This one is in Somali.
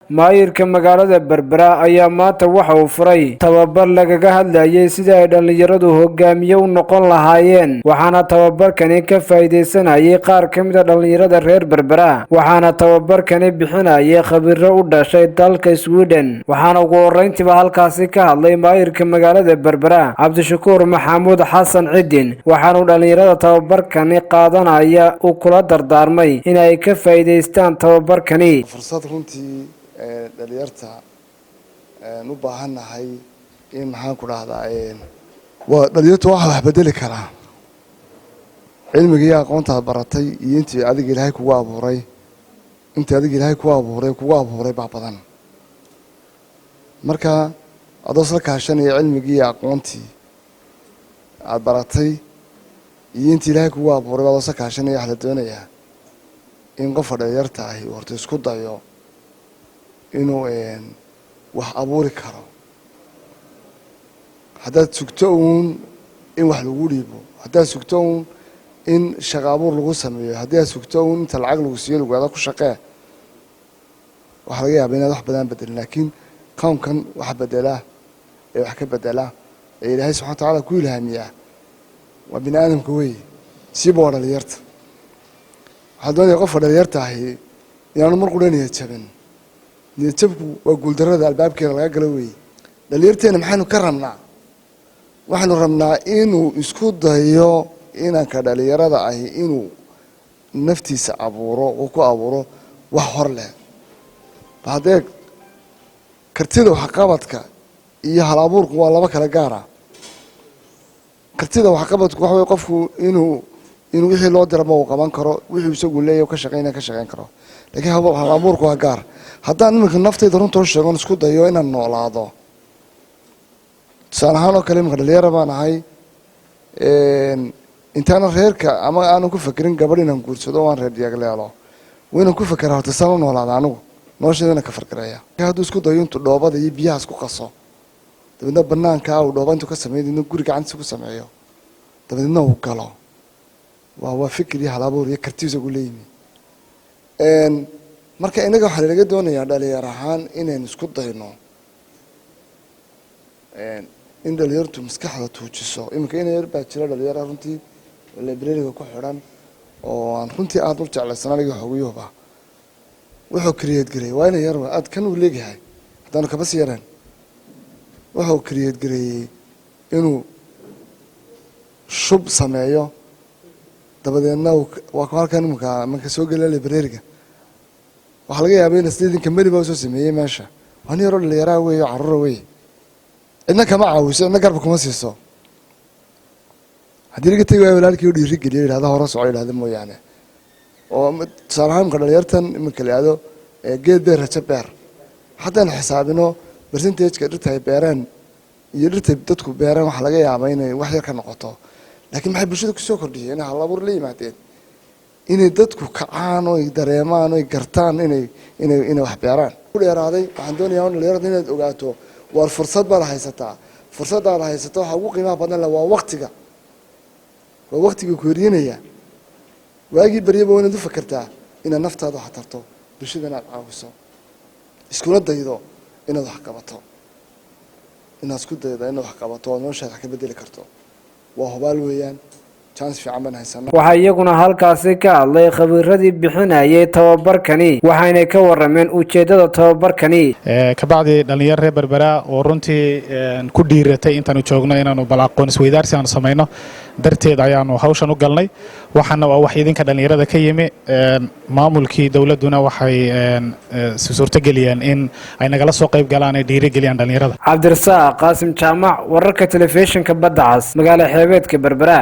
maayirka magaalada Berbera ayaa maanta waxa uu furay tababar lagaga hadlayay sida ay dhalinyaradu hogaamiye u noqon lahaayeen waxaana tababarkani ka faa'iideysanayay qaar ka mid ah dhalinyarada reer Berbera waxaana tababarkani bixinayay khabiiro u dhashay dalka Sweden waxaana ugu horeyntiba halkaasi ka hadlay maayirka magaalada Berbera Cabdishakuur Maxamuud Xasan Cidin waxaana dhalinyarada tababarkani qaadanaya uu kula dardaarmay in ay ka faa'iideystaan tababarkani fursad runtii dhalinyarta u baahanahay in maxaan ku dhahdaa waa dhalinyartu wax bedeli kara cilmiga iyo aqoonta baratay iyo intii adiga Ilaahay kugu abuuray baa badan marka adoo soo kaashanaya cilmiga iyo aqoontii aad baratay iyo intii Ilaahay kugu abuuray adoo soo kaashanaya wax la doonayaa in qof dhalinyarta ah horta isku dayo inuu wax abuuri karo haddaad sugto in wax lagu dhiibo haddaad sugto in shaqo abuur lagu sameeyo haddaad sugto inta lacag lagu siiyo lagu wada ku shaqee waxa laga yaabaa inaad wax badan bedelin laakiin qawnkan wax bedela wax ka bedela Ilaahay subhanahu wa ta'ala ku ilhaamiya waa bini'aadamka way si boo dhalinyarta waxaa doonaya qof dhalinyarta ah inaanu mar qudhanaya jabin niyadjabku waa guuldarrada albaabkeeda laga galo weeye dhalinyarteena maxaynu ka rabnaa waxaanu rabnaa inuu isku dayo inanka dhalinyarada ahi inuu naftiisa abuuro oo ku abuuro wax hor leh baadee kartida waxqabadka iyo hal abuurku waa laba kala gaara kartida waxqabadku waxa weeye qofku inuu wixii loo diramo uu qaban karo wixii isagu leeyahay ka shaqeyn karo laakiin hal abuurku waa gaar haddaan iminka naftayda runta u sheego isku dayo inaan noolaado tusaale ahaan oo kale iminka dhalinyaro baan ahay intaana reerka ama aanan ku fakerin gabadh inaan guursado waan reer diyaagleelo waynan ku fakeraa horta saan u noolaada anigu nolosheedana ka fargareeya hadduu isku dayo intuu dhoobada iyo biyaha isku qaso dabeedna banaanka uu dhooba intuu ka sameeyo guri gacantiisa ku sameeyo dabeedna uu galo waa fikir iyo hal abuur iyo kartiisa ugu leeyimi marka inaga waxaa laga doonayaa dhalinyaro ahaan inaynu isku dayno in dhalinyartu maskaxda tuujiso iminka in yar baa jira dhalinyaro runtii librariga ku xidhan oo aan runtii aad u jeclaysan aniga xogiyooba wuxuu create gareeyay waa in yar aad kan uu leeyahay haddaanu kaba sii yareen wuxuu create gareeyay inuu shub sameeyo dabadeedna waa halkan iminka soo gelaya librariga waxa laga yaabaa in sidii mari baa soo sameeyay meesha waan yaro dhalinyaro weeyo carruur weey cidna kama caawiso cidna garba kuma siiso haddii laga tagay walaalkii u dhiiri geliyo yiraahdo hore soo yiraahdo mooyaane oo salaam ka dhalinyartan iminka leeyahay geed beer raja beer haddaan xisaabino percentage-ka dhirta ay beeraan iyo dhirta dadku beeraan waxa laga yaabaa inay wax yar ka noqoto laakiin maxay bulshada ku soo kordhiyeen in hal abuur la yimaadeen inay dadku kacaan oo dareemaan oo gartaan inay wax beeraan ku dheeraaday waxaan doonayaa in dhalinyarada inaad ogaato war fursad baad haysataa fursadaad haysato waxa ugu qiimaha badan waa waqtiga ku horiinaya waagi bariyaba inaad u fakartaa inaad naftaada wax tarto bulshada inaad caawiso iskula daydo inaad wax qabato inaad isku daydo inaad wax qabato oo noloshaada ka bedeli karto waa hubaal weeyaan waxaa iyaguna halkaasi ka hadlay khabiiradii bixinayay tababarkani waxayna ka warameen ujeedada tababarkani kabacdi dhalinyaro reer Berbera oo runtii ku dhiiratay intaanu joogno inaanu bal aqoon isweydaarsi aan sameeyno darteed ayaanu hawshan u galnay waxaana waa wax idinka dhalinyarada ka yimi maamulkii dawladuna waxay suurto geliyeen in ay nagala soo qayb galaan ay dhiiri geliyaan dhalinyarada Cabdirasaaq Qaasim Jaamac wararka telefishinka Badda Cas magaalada xeebeedka Berbera